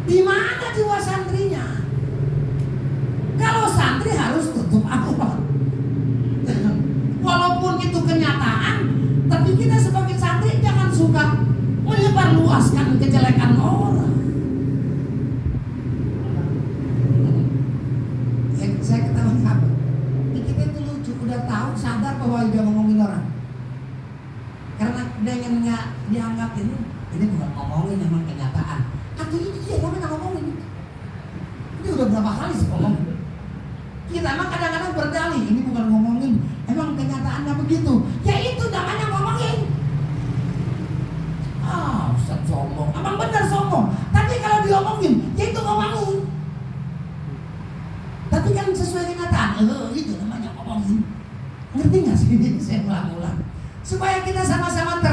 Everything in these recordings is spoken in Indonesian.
Di mana jiwa santrinya? Kalau santri harus tutup aurat. Walaupun itu kenyataan, tapi kita sebagai santri jangan suka menyebarluaskan kejelekan orang. Saya ketawa apa? Kita itu lucu, udah tahu, sadar bahwa dia ngomongin orang. Karena dengannya dianggap ini bukan ngomongin, memang kenyataan. Atau ini dia namanya ngomongin. Ini udah berapa kali sih ngomongin. Kita mah kadang-kadang berdalih, ini bukan ngomongin, emang kenyataannya begitu. Ya itu namanya ngomongin. Ustaz sombong, emang benar sombong. Tapi kalau diomongin, ya itu ngomongin. Tapi kan sesuai kenyataan, itu namanya ngomongin. Ngerti nggak sih? Saya ulang-ulang supaya kita sama-sama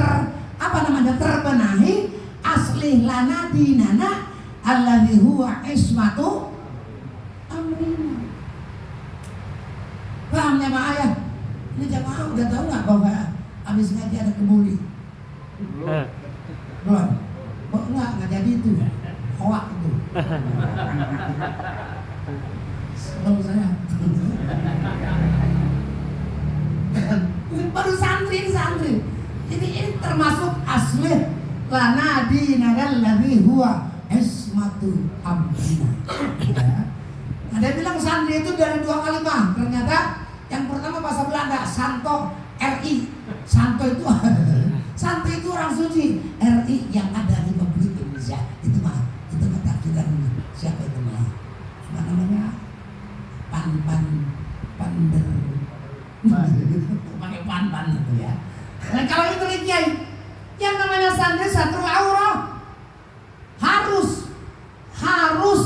terbenahi. Aslih lana dinana alladzi huwa ismatu amrina. Pahamnya Pak Ayah? Ini jamaah udah tahu nggak bahwa habis ngaji ada kebuli? Belum? Oh, nggak jadi itu. Hoak itu. Sebelum saya. Baru santri. Jadi ini termasuk aslih lana dinana alladzi huwa ismatu amrina. Ya. Ada yang bilang santri itu dari 2 kalimat. Ternyata yang pertama bahasa Belanda, Santo RI. Santo itu santri itu orang suci. RI yang ada di Republik Indonesia. Itu mah tafsiran siapa itu mah? Apa namanya? Pander. Pakai pan itu ya. Nah kalau itu Kiai, yang namanya santri satrul aurah harus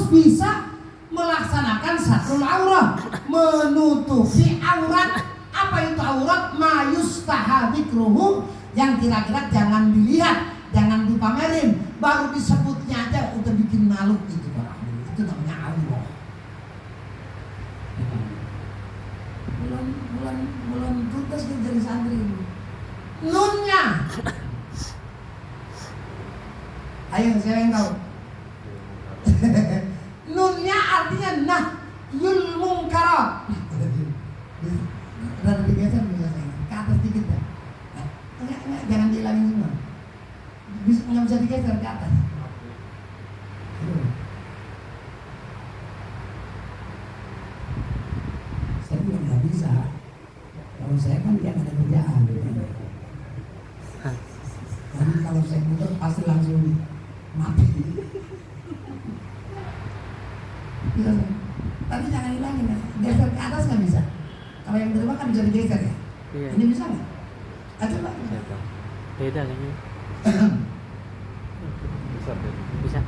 bisa melaksanakan satrul aurah, menutupi aurat. Apa itu aurat? Mayustaha dzikruhu, yang kira-kira jangan dilihat, jangan dipamerin, baru disebutnya aja udah bikin malu itu orang. Itu namanya aurat. Belum tuntas kita jadi santri. Nunnya. Ayo saya yang tahu. Nunnya artinya nahyul munkarat. Dan digeser bisa saya ke atas dikit ya. Enggak, jangan dihilangin semua. Nggak bisa digeser ke atas. Saya juga nggak bisa. Kalau saya kan dia ada kerjaan. Jadi kalau saya muter pasti langsung mati. Bisa, tapi jangan hilangin ya. Geser ke atas nggak bisa. Kalau yang di rumah kan bisa digeser ya. Iya. Ini bisa nggak? Coba. Beda kayaknya. Bisa.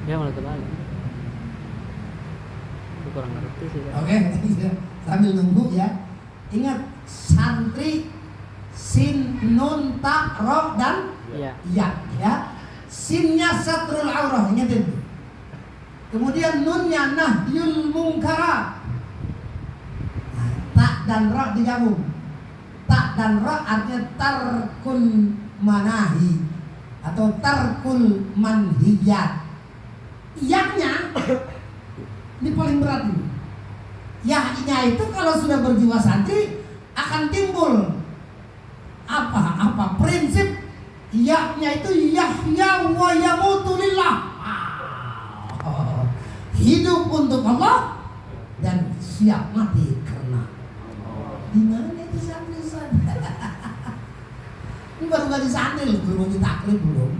Ya malah terbalik. Aku kurang ngerti sih. Oke, sambil nunggu ya. Ingat santri sin, nun, ta, ro dan ya. Sinnya satrul aurah, ingat itu. Kemudian nunnya nahyul munkarat. Tak dan ro digabung. Tak dan ro artinya tarkul manahi atau tarkul manhiyat. Iyaknya ini paling berat ini. Yahnya itu kalau sudah berjiwa santri akan timbul apa prinsip yahnya itu yahya wa yamutu lillah. Hidup untuk Allah dan siap mati karena di mana itu santri? Ini baru ngaji santri loh, belum ngaji taklid, belum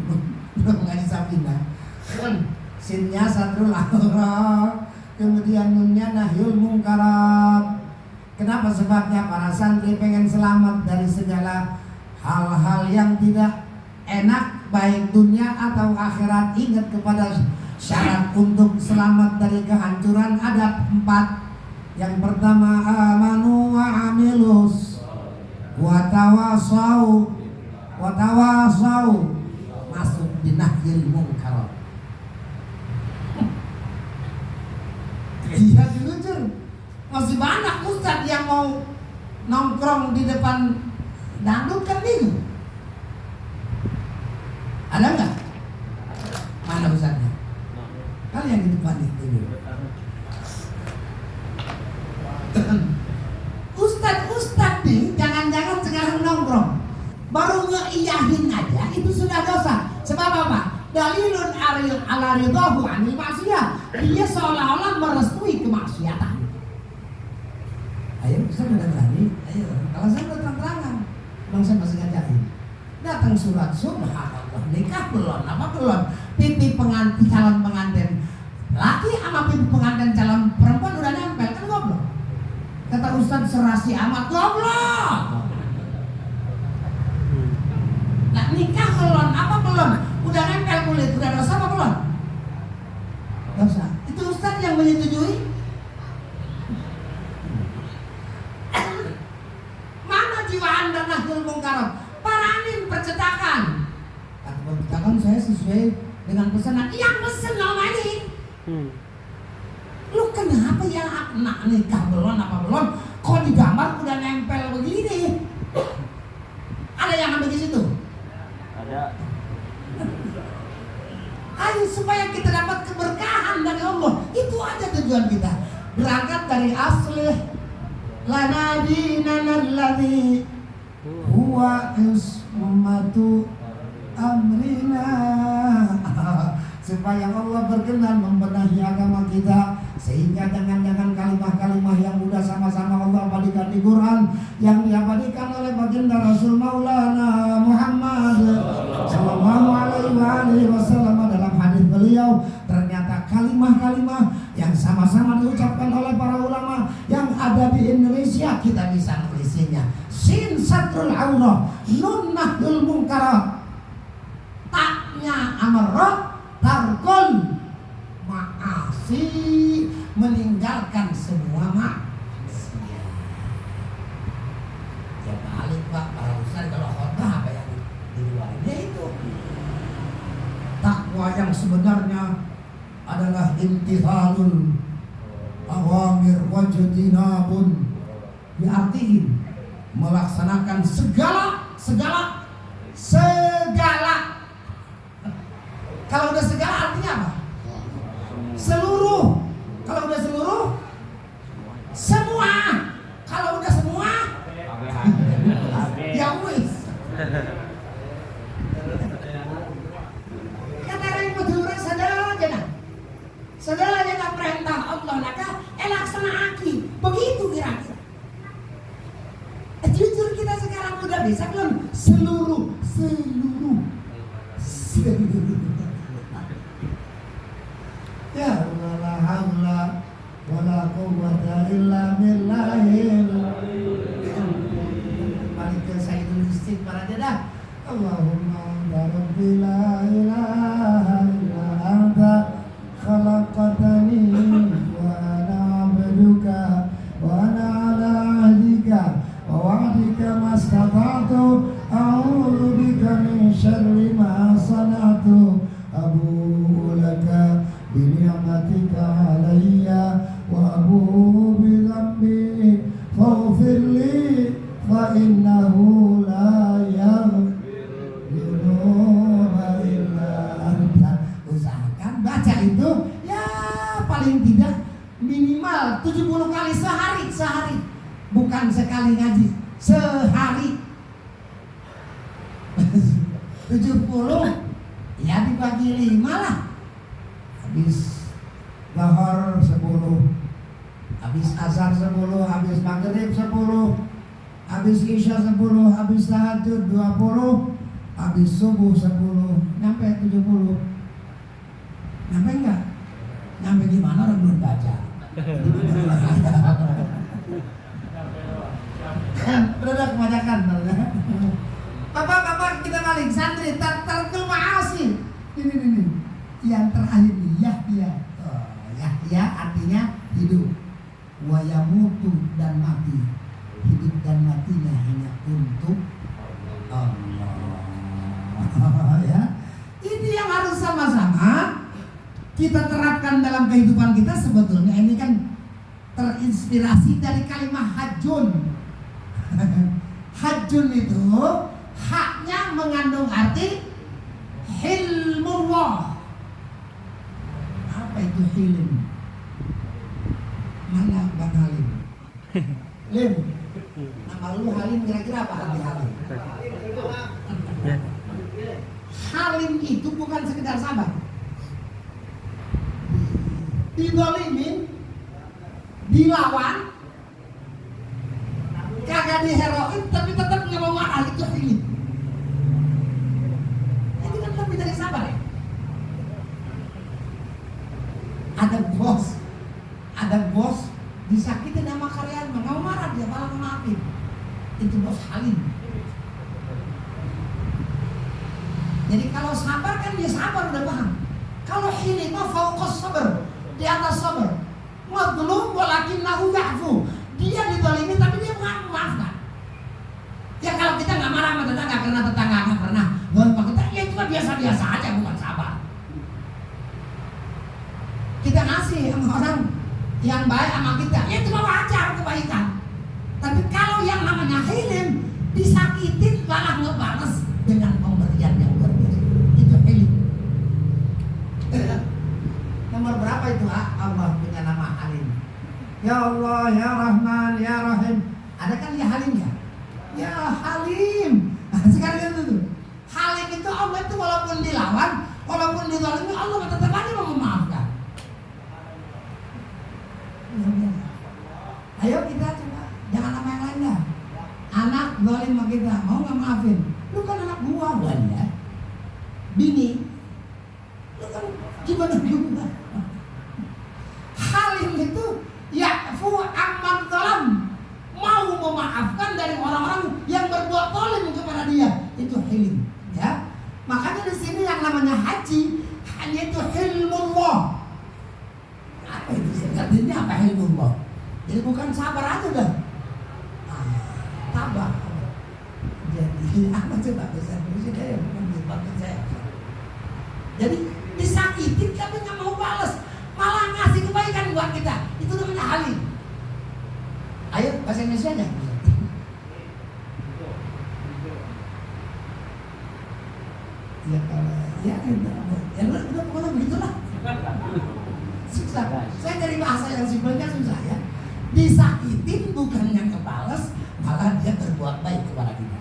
ngaji sapina. Sinnya satrul aurah, kemudian nunnya nahyul munkarat. Kenapa? Sebabnya para santri pengen selamat dari segala hal-hal yang tidak enak, baik dunia atau akhirat. Ingat kepada syarat untuk selamat dari kehancuran ada 4. Yang pertama amanu wa amilus wa tawasau masuk di nahyil munkar. Iya jujur masih banyak ustadz yang mau nongkrong di depan dangdut kan bingung. Ada nggak? Mana di depan itu. Ustadz nih, jangan-jangan sekarang nongkrong, baru ngeiyahin aja itu sudah dosa. Sebab apa? Dalilun ala ridhahu anil maksiyah. Dia seolah-olah merestui kemaksiatan. Ayo, saya udah berani. Ayo, kalau saya udah terang-terangan, bang saya masih ngajarin. Datang surat subhanallah, nikah belum, apa belum? Pipi calon pengantin laki sama pipi pengantin calon perempuan udah nempel, kan goblok. Kata Ustadz serasi amat, goblok. Nah nikah belum, apa belum? Udah nempel kulit, udah dosa apa belum? Dosa. Itu Ustadz yang menyetujui. Mana jiwa anda nahdul mungkarat? Paranin percetakan. Kata percetakan saya sesuai dengan pesanan. Yang pesen nomanin. Lu kenapa ya nak nikah belum apa belum? Kok di gambar udah nempel begini? Ada yang ambil di situ? Ada. Ayo supaya kita dapat keberkahan dari Allah. Itu aja tujuan kita. Berangkat dari aslih lana dinana alladzi huwa ismatu amrina. Supaya Allah berkenan membenahi agama kita, sehingga jangan-jangan kalimah-kalimah yang udah sama-sama Allah abadikan di Quran, yang diabadikan oleh baginda Rasul Maulana Muhammad sallallahu alaihi wasallam dalam hadis beliau, ternyata kalimah-kalimah yang sama-sama diucapkan oleh para ulama yang ada di Indonesia, kita bisa nulisinnya. Sin satrul aurah, nun nahdul mungkarat, taknya amarah, tarkul ma'asi, meninggalkan semua maksiat. Ya balik Pak, para ustaz kalau khotbah apa yang di luarnya itu. Takwa yang sebenarnya adalah imtithalul awamir wajtinabun, diartiin melaksanakan segala. Kalau udah segala artinya apa? Seluruh. Kalau udah seluruh, semua. Kalau udah semua, ya wis. Kata Rai Madura, sadar aja perintah Allah, maka laksanaaki. Begitu kira-kira. Jujur kita sekarang udah bisa belum? Seluruh. Ya Allah, la haula wala quwwata illa billahil. Balik ke Sayyidul Istighfar aja dah. Allahumma ya Rabbi la ilaha illa anta khalaqtani wa ana abduka wa ana ala ahdika wa wa'dika mastata'tu a'udzu bika min syarri ma sana'tu abu'u laka bini'matika alayya wa abu'u bidhambi faghfirli fa innahu la yaghfiru dzunuba illa anta. Usahakan baca itu ya paling tidak minimal 70 kali sehari. Bukan sekali ngaji, sehari. 70 ya dibagi 5 lah. Habis Zuhur 10, habis asar 10, habis maghrib 10, habis isya 10, habis tahajud 20, habis subuh 10, nyampe 70. Nyampe enggak? Nyampe di mana orang belum baca. Udah kebanyakan. Bapak kita balik santri tarkul ma'asi. Ini. Yang terakhir nih Yahya. Yahya artinya hidup. Wa yamutu dan mati. Hidup dan matinya hanya untuk Allah. Ya. Ini yang harus sama-sama kita terapkan dalam kehidupan kita. Sebetulnya ini kan terinspirasi dari kalimat hajjun. Hajjun itu haknya mengandung arti hilmullah. Apa itu itu Hilim. Mana Bang Halim? Lim, nama lu Halim kira-kira apa arti Halim? Ya. Halim itu bukan sekedar sabar. Didolimin, dilawan, kagak diheroin, tapi tetap nggak mau marah, itu Hilim. Itu kan lebih dari sabar ya. Ada bos disakitin sama karyawan, nggak mau marah, dia malah maafin. Itu bos Halim. Jadi kalau sabar kan dia sabar udah paham. Kalau Hilim mah fauqas sabar, di atas sabar. Madlum walakinnahu ya'fu. Dia dizalimi tapi dia maafkan. Ya kalau kita nggak marah sama tetangga karena tetangga nggak pernah gontok kita, ya itu biasa-biasa aja, bukan sabar. Kita ngasih sama orang yang baik sama kita, ya itu mah wajar kebaikan. Tapi kalau yang namanya Hilim, disakitin malah ngebales dengan pemberian yang luar biasa, itu Hilim. Nomor berapa itu? Allah punya nama Halim. Ya Allah, ya Rahman, ya Rahim. Ada kan ya Halim ya? Ya Halim. Sekarang itu Halim itu Allah itu walaupun dilawan, walaupun dizalimi, Allah tetap aja mau memaafkan. Ayo kita coba, jangan nama yang lain dah. Anak zalim sama kita, mau nggak maafin? Lu kan anak gua, wala. Bini, lu kan gimana juga? Halim itu ya'fu amman zalam, mau memaafkan dari orang-orang yang berbuat zalim kepada dia. Itu Hilim, ya. Makanya di sini yang namanya haji hanya itu hilmullah. Apa itu artinya? Apa hilmullah? Jadi bukan sabar aja dah. Tabah. Jadi apa coba bisa saya bukan dibantu saya. Jadi disakitin tapi nggak mau balas, malah ngasih kebaikan buat kita. Itu namanya Halim. Ayo bahasa Indonesia aja. Ya kalau ya udah pokoknya begitulah. Susah. Saya dari bahasa yang simpelnya susah ya. Disakitin bukan yang ngebales, malah dia berbuat baik kepada kita.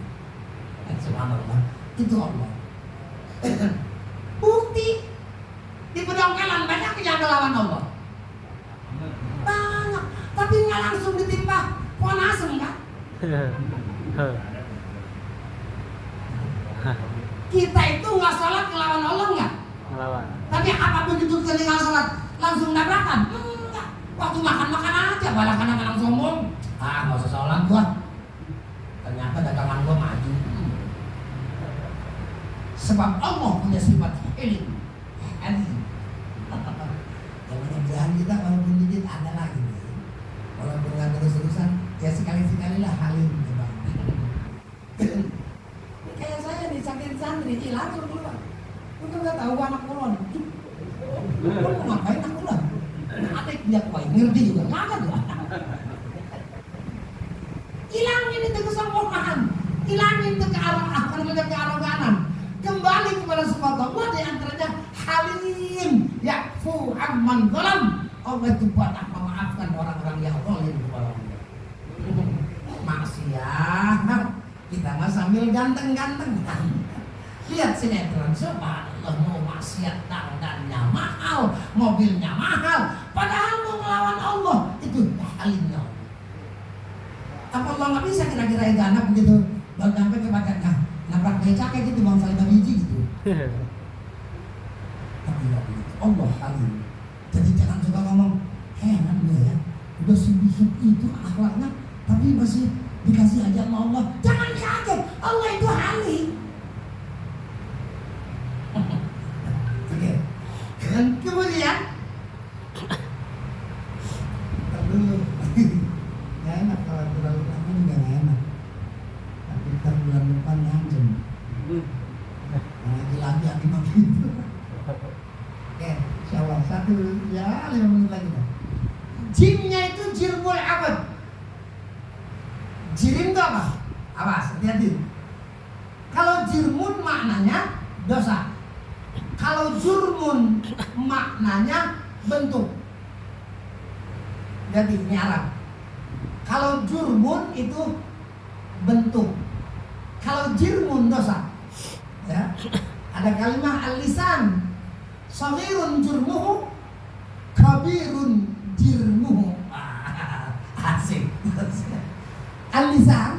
Subhanallah. Itu Allah. Bukti di pedongkelan banyak yang melawan Allah. Banyak, tapi nggak langsung ditimpa pohon asem kan? Kita itu nggak sholat ngelawan Allah nggak? Ngelawan. Tapi apapun itu kita tinggal sholat langsung nabrakan? Enggak. Waktu makan aja, malah kadang-kadang sombong. Nggak usah sholat gua. Ternyata dagangan gua maju. Sebab Allah punya sifat Hilim. Ya mudah-mudahan kita walaupun dikit ada lagi nih. Walaupun nggak terus-terusan, ya sekali-sekali lah Halim. Kayak saya disakitin santri, hilang suruh keluar. Lu nggak tahu anak kulon. Lu mau ngapain anak kulon? Adik dia kuai, ngerti juga, nggak ada tuh. Hilangin itu kesombongan, hilangin itu kearoganan, kembali kepada sifat Allah, di antaranya Halim, ya'fu amman zalam. Allah itu banyak memaafkan orang-orang yang zalim kepada Allah. Maksiat kita mah sambil ganteng-ganteng. Lihat sinetron, subhanallah, mau maksiat dandannya mahal, mobilnya mahal, padahal mau melawan Allah, itu Halimnya. Apa Allah nggak bisa kira-kira itu anak begitu baru sampai ke badannya nabrak becak kayak gitu bang saling biji gitu. Tapi nggak begitu, Allah Halim. Jadi jangan suka ngomong heran dia ya, udah sebusuk itu akhlaknya, tapi masih dikasih aja sama Allah. Jangan kaget, Allah itu Halim. Oke. Dan kemudian aduh, gak enak kalau terlalu lama juga gak enak. Tapi ntar bulan depan ngancem. Lagi-lagi akibat gitu. Oke, insyaallah 5 menit lagi dah. Jimnya itu jirmul abad. Jirim itu apa? Awas, hati-hati. Kalau jirmun maknanya dosa. Kalau jurmun maknanya bentuk. Jadi ini Arab. Kalau jurmun itu bentuk. Kalau jirmun dosa. Ya. Ada kalimat al-lisan. Saghirun jurmuhu, kabirun jirmuhu. Asik. Al-lisan